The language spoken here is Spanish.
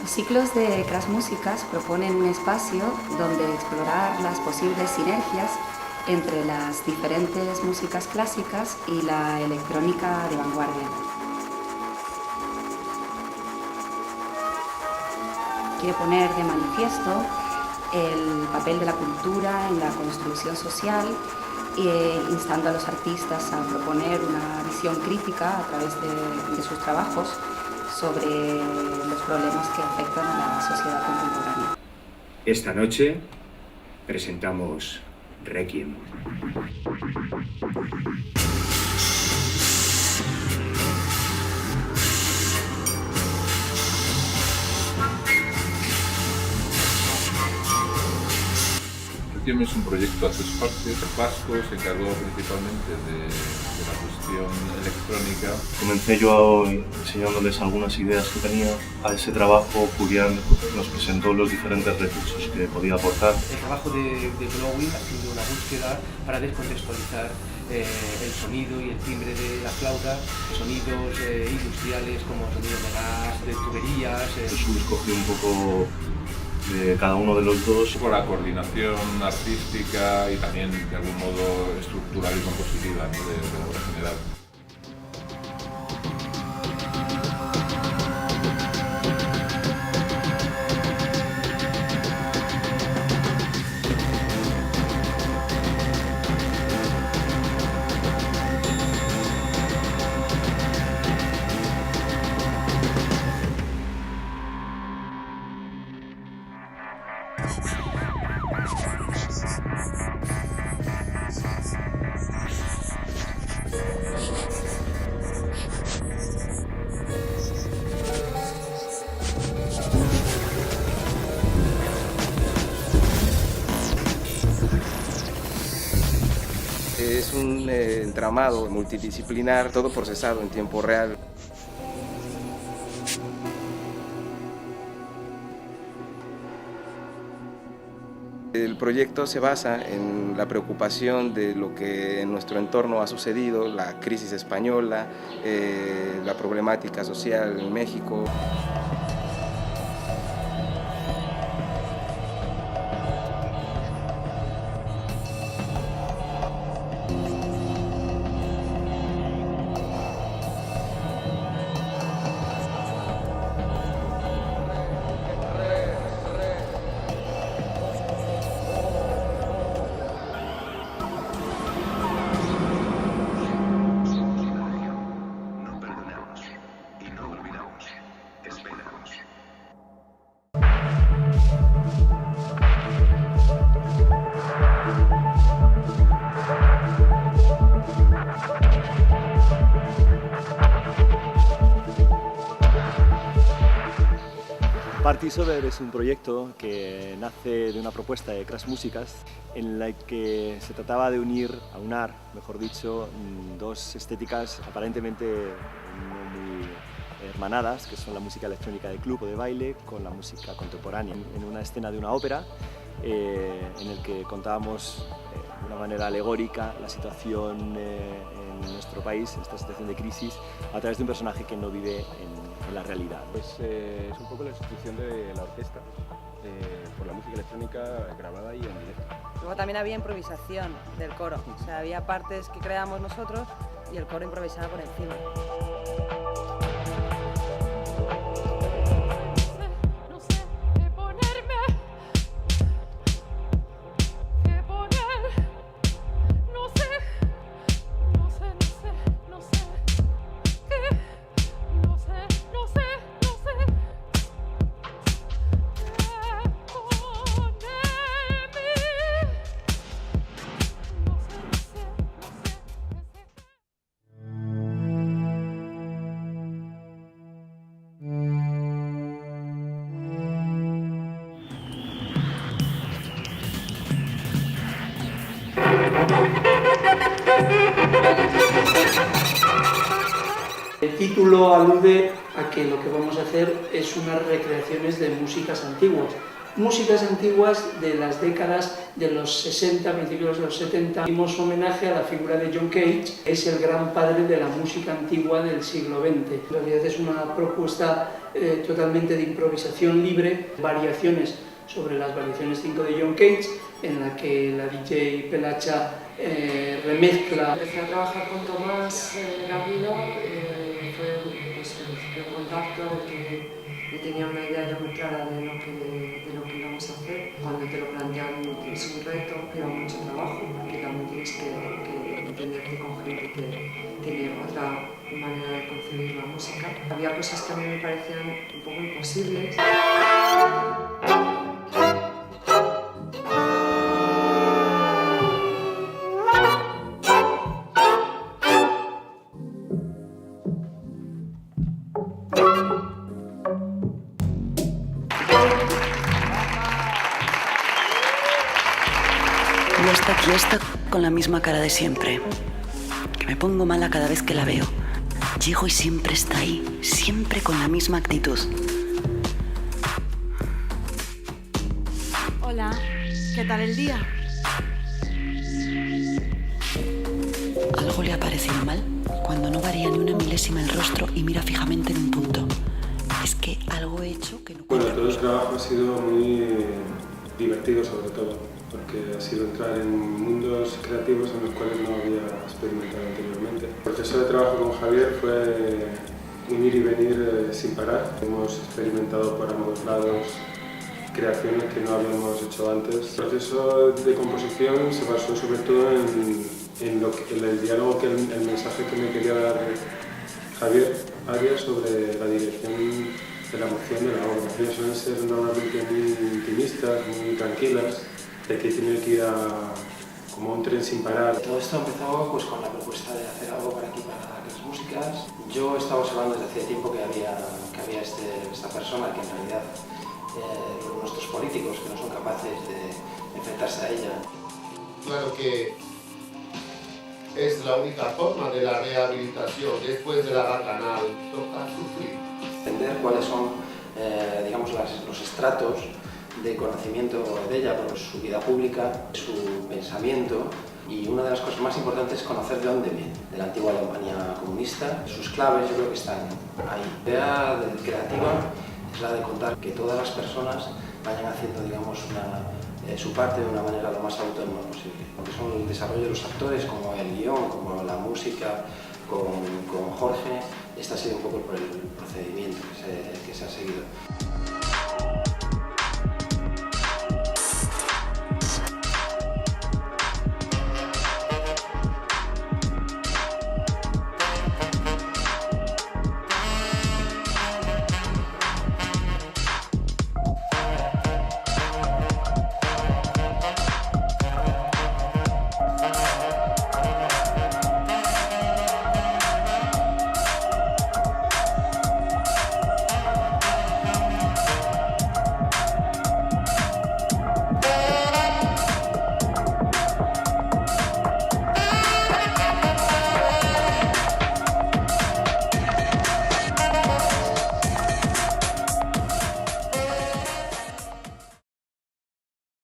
Los ciclos de Crash Músicas proponen un espacio donde explorar las posibles sinergias entre las diferentes músicas clásicas y la electrónica de vanguardia. Quiere poner de manifiesto el papel de la cultura en la construcción social, instando a los artistas a proponer una visión crítica a través de sus trabajos sobre los problemas que afectan a la sociedad contemporánea. Esta noche presentamos Requiem. Requiem es un proyecto a tres partes. El vasco se encargó principalmente de la cuestión electrónica. Comencé yo enseñándoles algunas ideas que tenía. A ese trabajo Julián nos presentó los diferentes recursos que podía aportar. El trabajo de Blowing ha sido una búsqueda para descontextualizar el sonido y el timbre de la flauta, sonidos industriales como sonidos de gas, de tuberías. Jesús cogió un poco de cada uno de los dos. Por la coordinación artística y también de algún modo estructural y compositiva, ¿no? de la obra general. Es un entramado multidisciplinar, todo procesado en tiempo real. El proyecto se basa en la preocupación de lo que en nuestro entorno ha sucedido, la crisis española, la problemática social en México. Partisover es un proyecto que nace de una propuesta de Crash Músicas en la que se trataba de aunar, mejor dicho, dos estéticas aparentemente no muy hermanadas, que son la música electrónica de club o de baile con la música contemporánea. En una escena de una ópera en el que contábamos de una manera alegórica la situación en nuestro país, esta situación de crisis, a través de un personaje que no vive en la realidad. Pues es un poco la sustitución de la orquesta por la música electrónica grabada y en directo. Luego también había improvisación del coro, o sea, había partes que creábamos nosotros y el coro improvisaba por encima. El título alude a que lo que vamos a hacer es unas recreaciones de músicas antiguas, músicas antiguas de las décadas de los 60, principios de los 70. Dimos homenaje a la figura de John Cage, que es el gran padre de la música antigua del siglo XX. En realidad es una propuesta totalmente de improvisación libre, variaciones sobre las variaciones 5 de John Cage, en la que la DJ Pelacha remezcla. Empecé a trabajar con Tomás Garrido, fue pues, el contacto, que tenía una idea ya muy clara de lo que íbamos a hacer. Cuando te lo plantean es un reto, lleva mucho trabajo, porque también tienes que entenderte con gente que tiene otra manera de concebir la música. Había cosas que a mí me parecían un poco imposibles. No está quieta con la misma cara de siempre, que me pongo mala cada vez que la veo. Llego y siempre está ahí, siempre con la misma actitud. Hola, ¿qué tal el día? Algo le ha parecido mal cuando no varía ni una milésima el rostro y mira fijamente en un punto. Es que algo he hecho que no... Bueno, todo el trabajo ha sido muy divertido, sobre todo, porque ha sido entrar en mundos creativos en los cuales no había experimentado anteriormente. El proceso de trabajo con Javier fue un ir y venir sin parar. Hemos experimentado por ambos lados creaciones que no habíamos hecho antes. El proceso de composición se basó sobre todo en el diálogo, el mensaje que me quería dar Javier Arias sobre la dirección de la emoción de la obra. Ellas suelen ser normalmente muy intimistas, muy tranquilas, de que tiene que ir como un tren sin parar. Todo esto empezó pues, con la propuesta de hacer algo para aquí, para las músicas. Yo estaba observando desde hace tiempo que había esta persona que en realidad nuestros políticos que no son capaces de enfrentarse a ella. Claro que es la única forma de la rehabilitación después de la bacanal, toca sufrir. Entender cuáles son digamos, los estratos de conocimiento de ella, por su vida pública, su pensamiento, y una de las cosas más importantes es conocer de dónde viene, de la antigua Alemania comunista. Sus claves yo creo que están ahí. La idea creativa es la de contar que todas las personas vayan haciendo, digamos, su parte de una manera lo más autónoma posible. Porque son el desarrollo de los actores, como el guión, como la música, con Jorge. Este ha sido un poco el procedimiento que se ha seguido.